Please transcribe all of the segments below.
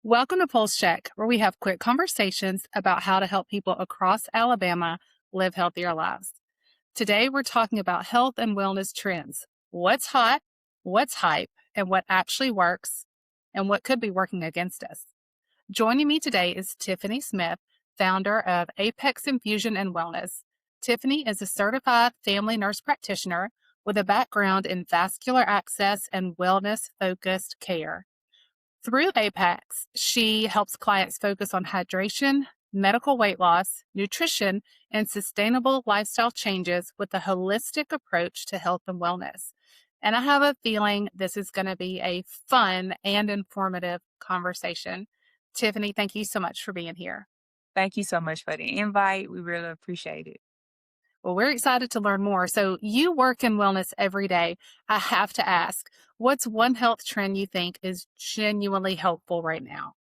Welcome to Pulse Check, where we have quick conversations about how to help people across Alabama live healthier lives. Today, we're talking about health and wellness trends. What's hot, what's hype, and what actually works, and what could be working against us. Joining me today is Tiffany Smith, founder of Apex Infusion and Wellness. Tiffany is a certified family nurse practitioner with a background in vascular access and wellness focused care. Through Apex, she helps clients focus on hydration, medical weight loss, nutrition, and sustainable lifestyle changes with a holistic approach to health and wellness. And I have a feeling this is going to be a fun and informative conversation. Tiffany, thank you so much for being here. Thank you so much for the invite. We really appreciate it. Well, we're excited to learn more. So, you work in wellness every day. I have to ask, what's one health trend you think is genuinely helpful right now?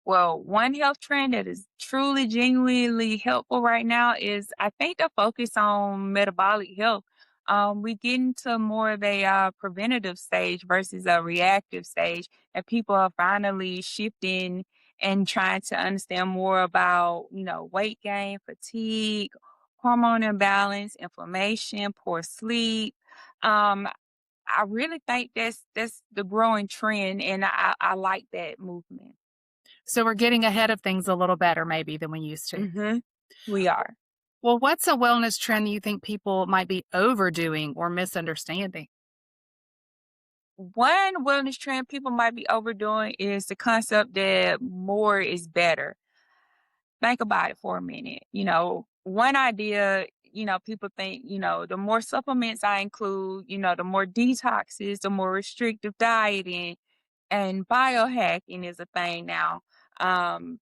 Well, one health trend that is truly, genuinely helpful right now is I think the focus on metabolic health. We get into more of a preventative stage versus a reactive stage, and people are finally shifting and trying to understand more about, weight gain, fatigue, hormone imbalance, inflammation, poor sleep. Um, I really think that's the growing trend, and I like that movement. So we're getting ahead of things a little better maybe than we used to. Mhm. We are. Well, what's a wellness trend you think people might be overdoing or misunderstanding? One wellness trend people might be overdoing is the concept that more is better. Think about it for a minute. One idea, people think, the more supplements I include, the more detoxes, the more restrictive dieting and biohacking is a thing now. Um,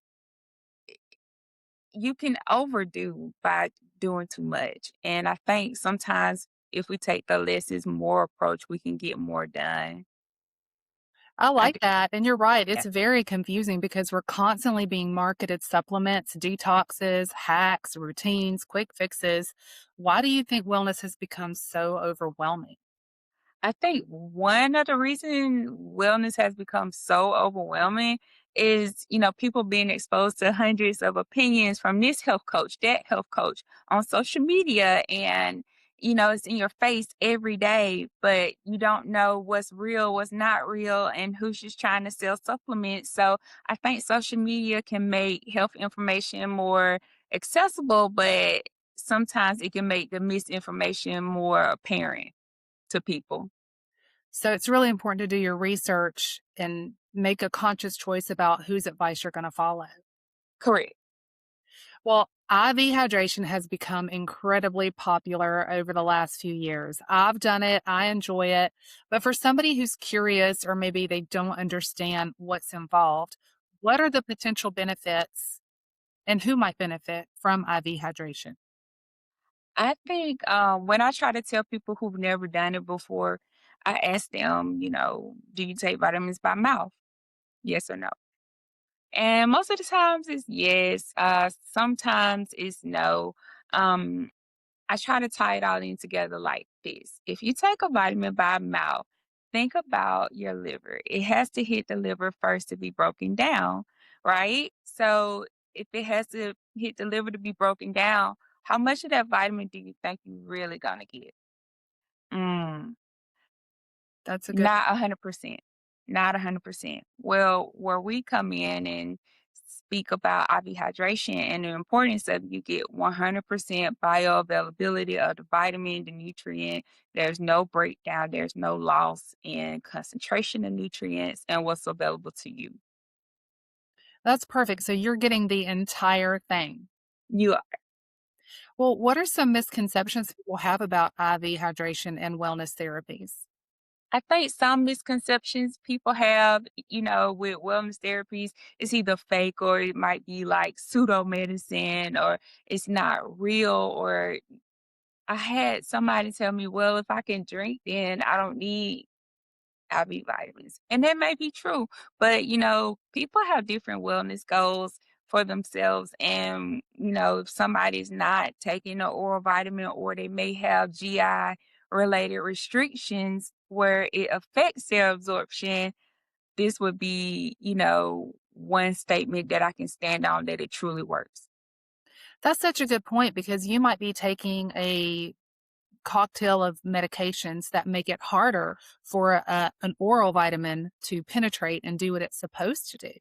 you can overdo by doing too much. And I think sometimes if we take the less is more approach, we can get more done. I I like do. that. And you're right. Yeah. It's very confusing because we're constantly being marketed supplements, detoxes, hacks, routines, quick fixes. Why do you think wellness has become so overwhelming? I think one of the reason wellness has become so overwhelming is, people being exposed to hundreds of opinions from this health coach, that health coach on social media. And, it's in your face every day, but you don't know what's real, what's not real, and who's just trying to sell supplements. So I think social media can make health information more accessible, but sometimes it can make the misinformation more apparent to people. So it's really important to do your research and make a conscious choice about whose advice you're going to follow. Correct. Well, IV hydration has become incredibly popular over the last few years. I've done it, I enjoy it. But for somebody who's curious or maybe they don't understand what's involved, what are the potential benefits and who might benefit from IV hydration? I think when I try to tell people who've never done it before, I ask them, do you take vitamins by mouth? Yes or no? And most of the times it's yes. Sometimes it's no. Um, I try to tie it all in together like this. If you take a vitamin by mouth, think about your liver. It has to hit the liver first to be broken down, right? So if it has to hit the liver to be broken down, how much of that vitamin do you think you're really gonna get? Mm, That's a good. not 100%. Not 100%. Well, where we come in and speak about IV hydration and the importance of you get 100% bioavailability of the vitamin, the nutrient. There's no breakdown, there's no loss in concentration of nutrients and what's available to you. That's perfect. So you're getting the entire thing. You Well, what are some misconceptions people have about IV hydration and wellness therapies? I think some misconceptions people have, with wellness therapies is either fake or it might be like pseudo medicine or it's not real. Or I had somebody tell me, well, if I can drink, then I don't need IV vitamins. And that may be true. But, people have different wellness goals for themselves. And, if somebody's not taking an oral vitamin or they may have GI related restrictions where it affects their absorption, this would be, one statement that I can stand on that it truly works. That's such a good point because you might be taking a cocktail of medications that make it harder for an oral vitamin to penetrate and do what it's supposed to do.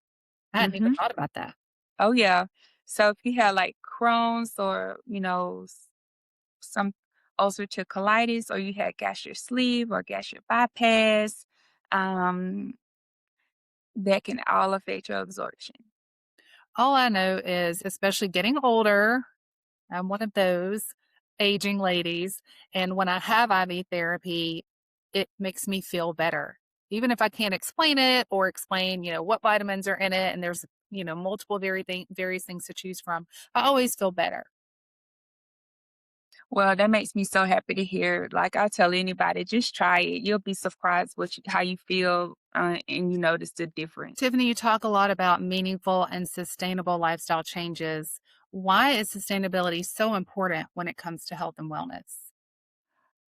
I hadn't even Mhm. thought about that. Oh, yeah. So if you have, like, Crohn's or, some ulcerative colitis, or you had gastric sleeve or gastric bypass, um, that can all affect your absorption. All I know is, especially getting older, I'm one of those aging ladies, and when I have IV therapy, it makes me feel better. Even if I can't explain it or explain, what vitamins are in it, and there's, multiple various things to choose from, I always feel better. Well, that makes me so happy to hear. Like I tell anybody, just try it. You'll be surprised how you feel, and you notice the difference. Tiffany, you talk a lot about meaningful and sustainable lifestyle changes. Why is sustainability so important when it comes to health and wellness?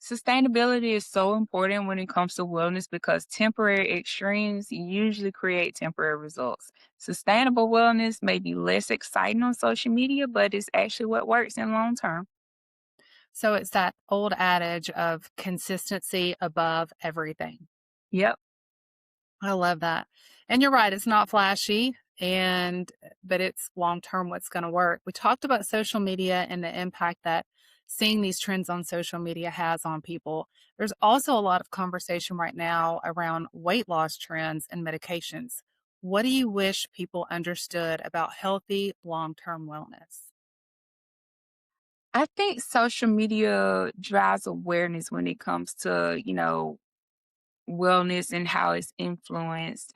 Sustainability is so important when it comes to wellness because temporary extremes usually create temporary results. Sustainable wellness may be less exciting on social media, but it's actually what works in long term. So it's that old adage of consistency above everything. Yep. I love that. And you're right, it's not flashy but it's long term what's going to work. We talked about social media and the impact that seeing these trends on social media has on people. There's also a lot of conversation right now around weight loss trends and medications. What do you wish people understood about healthy long-term wellness? I think social media drives awareness when it comes to, wellness and how it's influenced.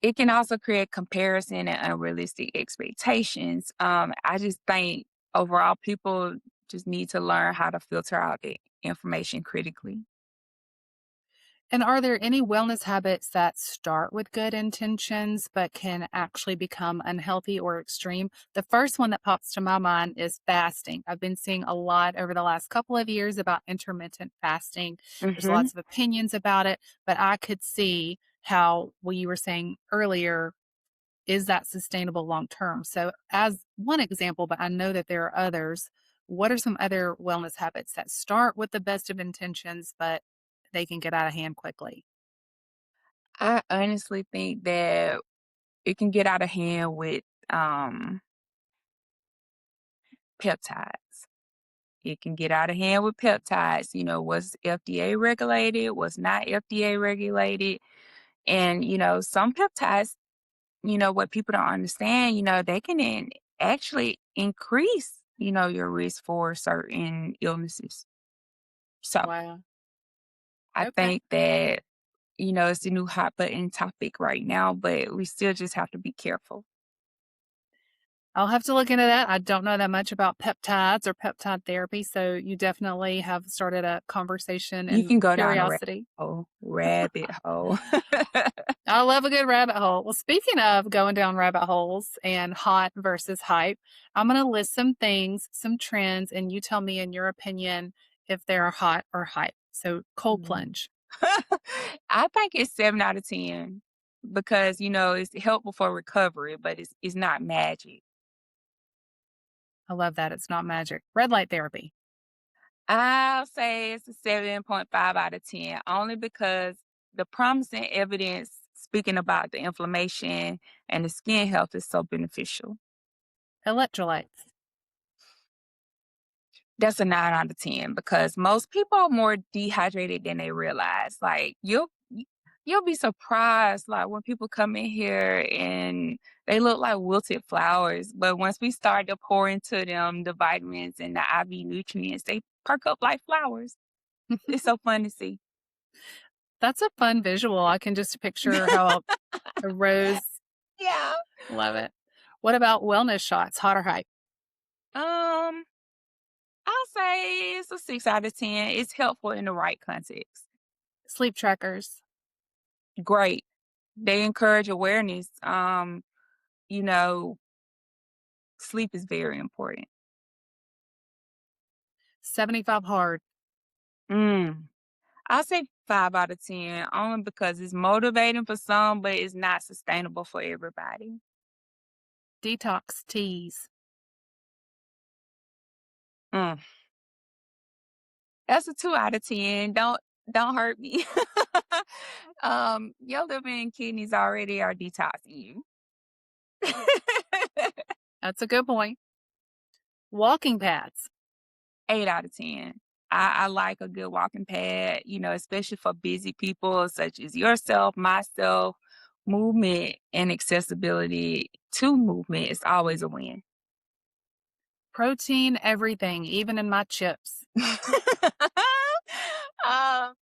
It can also create comparison and unrealistic expectations. I just think overall people just need to learn how to filter out the information critically. And are there any wellness habits that start with good intentions but can actually become unhealthy or extreme? The first one that pops to my mind is fasting. I've been seeing a lot over the last couple of years about intermittent fasting. There's Hmm. lots of opinions about it, but I could see how what you were saying earlier is that sustainable long term. So, as one example, but I know that there are others, what are some other wellness habits that start with the best of intentions, but they can get out of hand quickly? I honestly think that it can get out of hand with um, peptides. It can get out of hand with peptides. What's FDA regulated, what's not FDA regulated. And, some peptides, what people don't understand, they can actually increase, your risk for certain illnesses. So Wow. I Okay. think that, it's a new hot button topic right now, but we still just have to be careful. I'll have to look into that. I don't know that much about peptides or peptide therapy. So you definitely have started a conversation You and can go down a curiosity. rabbit hole. I love a good rabbit hole. Well, speaking of going down rabbit holes and hot versus hype, I'm going to list some things, some trends, and you tell me, in your opinion, if they're hot or hype. So, cold Mm. plunge. I think it's 7 out of 10 because, it's helpful for recovery, but it's not magic. I love that. It's not magic. Red light therapy. I'll say it's a 7.5 out of 10, only because the promising evidence speaking about the inflammation and the skin health is so beneficial. Electrolytes. That's a 9 out of 10 because most people are more dehydrated than they realize. Like you'll be surprised like when people come in here and they look like wilted flowers, but once we start to pour into them the vitamins and the IV nutrients, they perk up like flowers. It's so fun to see. That's a fun visual. I can just picture how a rose. Yeah. Love it. What about wellness shots? Hot or hype? Um, I'll say it's a 6 out of 10. It's helpful in the right context. Sleep trackers. Great. They encourage awareness. You know, sleep is very important. 75 hard. Mm. I'll say 5 out of 10, only because it's motivating for some, but it's not sustainable for everybody. Detox teas. Mm, that's a 2 out of 10. Don't hurt me. Your liver and kidneys already are detoxing you. That's a good point. Walking pads. 8 out of 10. I like a good walking pad, especially for busy people such as yourself, myself. Movement and accessibility to movement is always a win. Protein everything, even in my chips. um, 7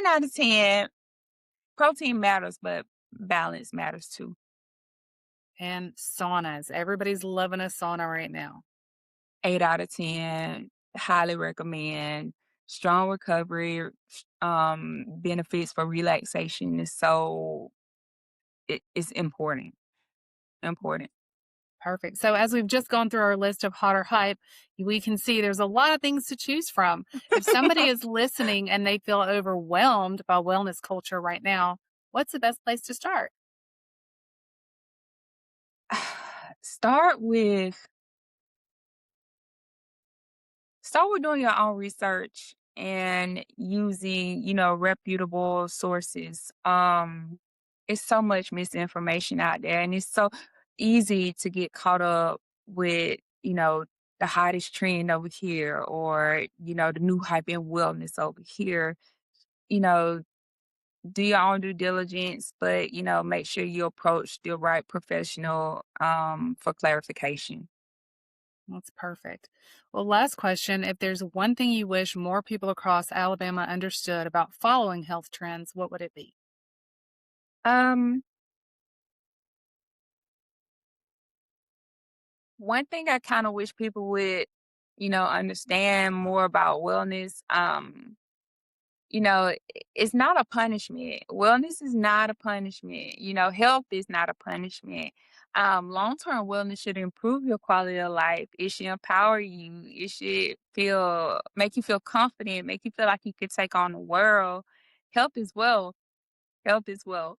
out of 10. Protein matters, but balance matters too. And saunas. Everybody's loving a sauna right now. 8 out of 10. Highly recommend. Strong recovery, benefits for relaxation is so it's important. Important. Perfect. So, as we've just gone through our list of hot or hype, we can see there's a lot of things to choose from. If somebody is listening and they feel overwhelmed by wellness culture right now, what's the best place to start? Start with Start with doing your own research and using, reputable sources. It's so much misinformation out there, and it's so easy to get caught up with, the hottest trend over here or, the new hype in wellness over here. You know, do your own due diligence, but, make sure you approach the right professional for clarification. That's perfect. Well, last question. If there's one thing you wish more people across Alabama understood about following health trends, what would it be? Um, One thing I kinda wish people would, understand more about wellness, it's not a punishment. Wellness is not a punishment. Health is not a punishment. Long-term wellness should improve your quality of life. It should empower you. It should make you feel confident, make you feel like you could take on the world. Health is wealth. Health is wealth.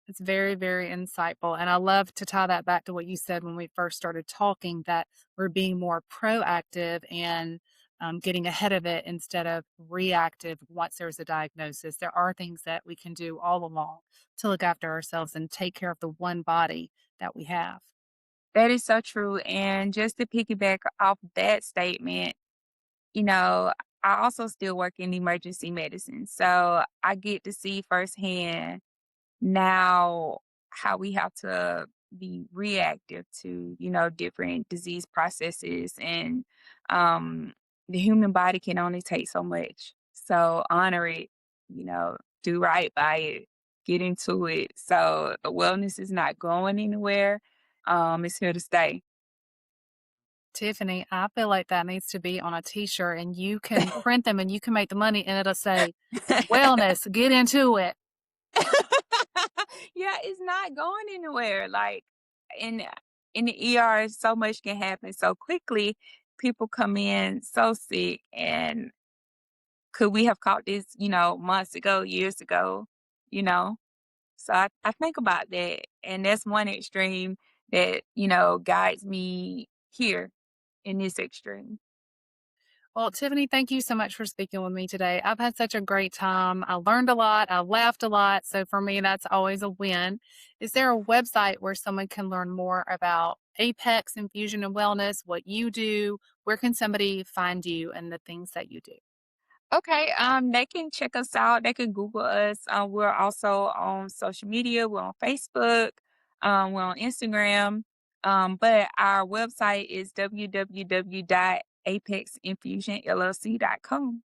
It's very, very insightful. And I love to tie that back to what you said when we first started talking that we're being more proactive and getting ahead of it instead of reactive once there's a diagnosis. There are things that we can do all along to look after ourselves and take care of the one body that we have. That is so true. And just to piggyback off that statement, you know, I also still work in emergency medicine. So I get to see firsthand now how we have to be reactive to, different disease processes and um the human body can only take so much. So honor it, do right by it, get into it. So wellness is not going anywhere. It's here to stay. Tiffany, I feel like that needs to be on a t-shirt and you can print them and you can make the money and it'll say, wellness, get into it. Yeah, it's not going anywhere. Like in in the ER, so much can happen so quickly. People come in so sick, and could we have caught this, months ago, years ago, you know? So I think about that, and that's one extreme that guides me here in this extreme. Well, Tiffany, thank you so much for speaking with me today. I've had such a great time. I learned a lot. I laughed a lot. So for me, that's always a win. Is there a website where someone can learn more about Apex Infusion and Wellness, what you do? Where can somebody find you and the things that you do? Okay, they can check us out. They can Google us. We're also on social media. We're on Facebook. We're on Instagram. But our website is www.apexinfusionllc.com.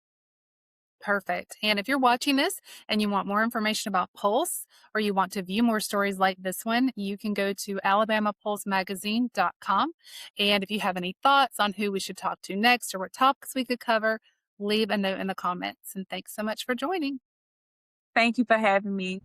Perfect. And if you're watching this and you want more information about Pulse or you want to view more stories like this one, you can go to alabamapulsemagazine.com. And if you have any thoughts on who we should talk to next or what topics we could cover, leave a note in the comments. And thanks so much for joining. Thank you for having me.